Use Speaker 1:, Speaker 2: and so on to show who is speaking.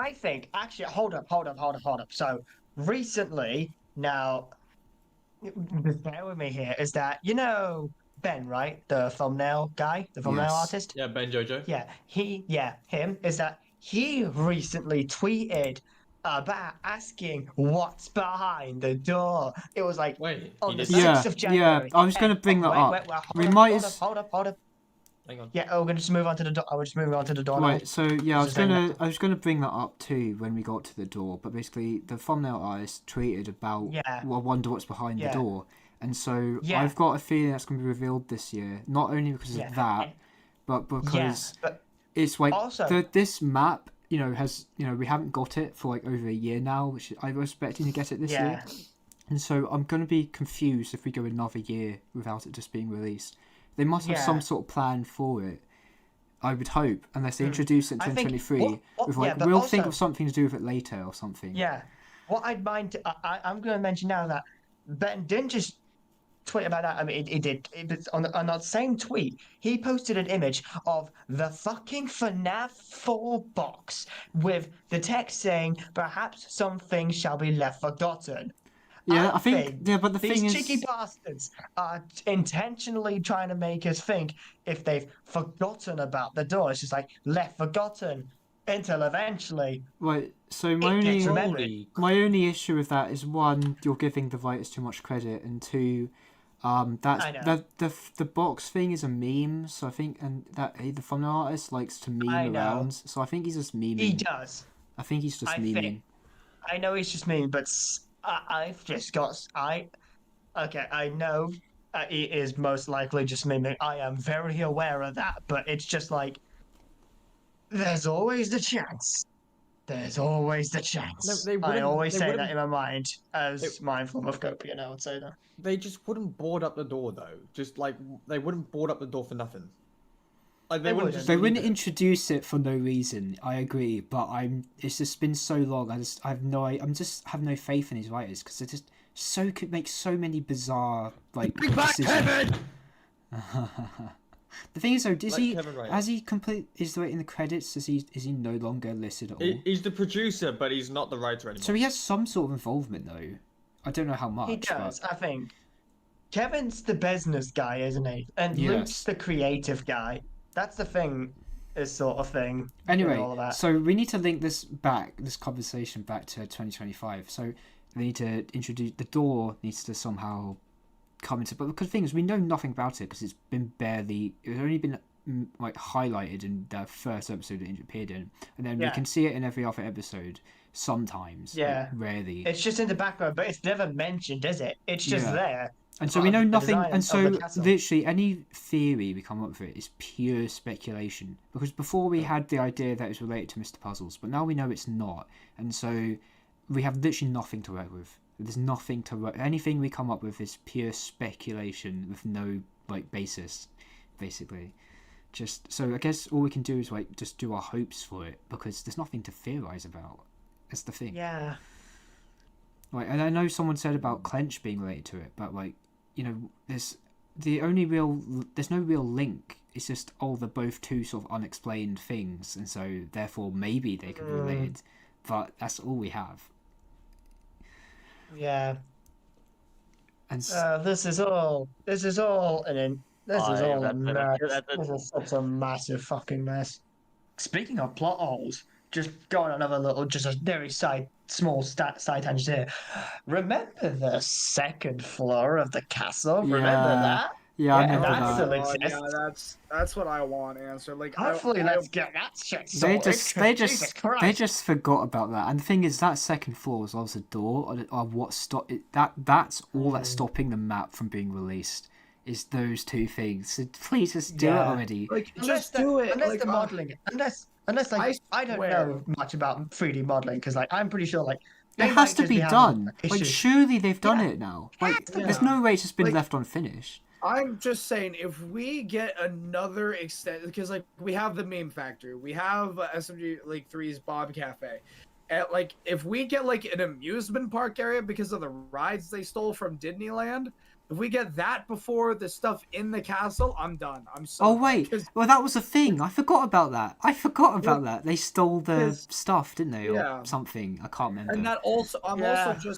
Speaker 1: I think actually, hold up. So recently, now, bear with me here. Is that Ben, right? The thumbnail guy, the thumbnail
Speaker 2: Yes.
Speaker 1: artist.
Speaker 3: Yeah, Ben Jojo.
Speaker 1: Yeah, him. Is that he recently tweeted about asking what's behind the door. It was like
Speaker 3: Wait, he
Speaker 1: on the
Speaker 3: did that?
Speaker 1: 6th
Speaker 2: Yeah,
Speaker 1: of
Speaker 2: yeah.
Speaker 1: January.
Speaker 2: I was going to bring that up.
Speaker 1: Wait,
Speaker 2: We might as...
Speaker 1: hold up.
Speaker 3: Hang on.
Speaker 1: Yeah, we're gonna just move on to the door. I will just move on to the door now.
Speaker 2: Right, so yeah, I was
Speaker 1: Just saying
Speaker 2: gonna bring that up too when we got to the door, but basically the thumbnail artist tweeted about,
Speaker 1: Yeah.
Speaker 2: well, I wonder what's behind the
Speaker 1: Yeah.
Speaker 2: door, and so
Speaker 1: Yeah.
Speaker 2: I've got a feeling that's gonna be revealed this year, not only because
Speaker 1: Yeah.
Speaker 2: of that, but because
Speaker 1: but
Speaker 2: it's like
Speaker 1: also,
Speaker 2: this map, has we haven't got it for like over a year now, which I was expecting to get it this year, and so I'm gonna be confused if we go another year without it just being released. They must have some sort of plan for it. I would hope, unless they introduce it in 2023, with like, we'll think of something to do with it later or something.
Speaker 1: Yeah. What I'd mind, I'm going to mention now that Ben didn't just tweet about that. I mean, he did. On that same tweet, he posted an image of the fucking FNAF 4 box with the text saying, "Perhaps some things shall be left forgotten."
Speaker 2: Yeah, I think. Yeah, but the thing is,
Speaker 1: these cheeky bastards are intentionally trying to make us think if they've forgotten about the door. It's just like left forgotten until eventually.
Speaker 2: Right. So my only issue with that is, one, you're giving the writers too much credit, and two, the box thing is a meme. So I think, and that the thumbnail artist likes to meme around. So I think he's just memeing.
Speaker 1: He does.
Speaker 2: I think he's just memeing.
Speaker 1: I know he's just memeing, but I've just got okay. I know he is most likely just miming. I am very aware of that, but it's just like there's always the chance. There's always the chance.
Speaker 3: No,
Speaker 1: I always say that in my mind as my form of coping. I would say that
Speaker 3: they just wouldn't board up the door though. Just like they wouldn't board up the door for nothing. Like they wouldn't
Speaker 2: introduce it for no reason. I agree, but it's just been so long. I have no faith in these writers because they just could make so many bizarre
Speaker 3: Bring back Kevin!
Speaker 2: The thing is, though, is he in the credits? Is he no longer listed at all?
Speaker 3: He's the producer, but he's not the writer anymore.
Speaker 2: So he has some sort of involvement, though. I don't know how much.
Speaker 1: He does. I think Kevin's the business guy, isn't he? And Luke's the creative guy. That's the thing, this sort of thing.
Speaker 2: Anyway,
Speaker 1: all of that.
Speaker 2: So we need to link this conversation back to 2025. So we need to introduce the door. Needs to somehow come into, but because the thing is, we know nothing about it because it's only been like highlighted in the first episode that it appeared in, and then we can see it in every other episode sometimes.
Speaker 1: Yeah,
Speaker 2: like, rarely.
Speaker 1: It's just in the background, but it's never mentioned, is it? It's just there.
Speaker 2: And so we know nothing, and so literally any theory we come up with is pure speculation. Because before we had the idea that it was related to Mr. Puzzles, but now we know it's not, and so we have literally nothing to work with. There's nothing to work. Anything we come up with is pure speculation with no like basis, basically. Just so I guess all we can do is like just do our hopes for it because there's nothing to theorize about. That's the thing.
Speaker 1: Yeah.
Speaker 2: Like, and I know someone said about Clench being related to it, but like, there's no real link. It's just they're both two sort of unexplained things, and so therefore maybe they could be related, but that's all we have.
Speaker 1: Yeah.
Speaker 2: And
Speaker 1: this is all a mess. This is such a massive fucking mess. Speaking of plot holes, just going on just a very small side tangent here. Remember the second floor of the castle?
Speaker 2: Yeah.
Speaker 1: Remember that?
Speaker 2: Yeah, I remember
Speaker 1: that.
Speaker 2: that.
Speaker 1: Still exists.
Speaker 4: Yeah, that's what I want answered. Like,
Speaker 1: hopefully, let's get that shit sorted.
Speaker 2: They just forgot about that. And the thing is, that second floor was also a door, or what stopped it. That's all that's stopping the map from being released. Is those two things? So please just do it already.
Speaker 4: Like, just do it.
Speaker 1: Unless the modeling, unless like I don't know much about 3D modeling because like I'm pretty sure like
Speaker 2: it has to be done. Like surely they've done it now. Like there's no way it's just been left unfinished.
Speaker 4: I'm just saying, if we get another extent, because like we have the meme factory, we have SMG like 3's Bob Cafe, and like if we get like an amusement park area because of the rides they stole from Disneyland, If we get that before the stuff in the castle, I'm done. I'm so.
Speaker 2: Oh wait, well that was a thing. I forgot about that. They stole the stuff, didn't they, or something? I can't remember.
Speaker 4: And that also, I'm also just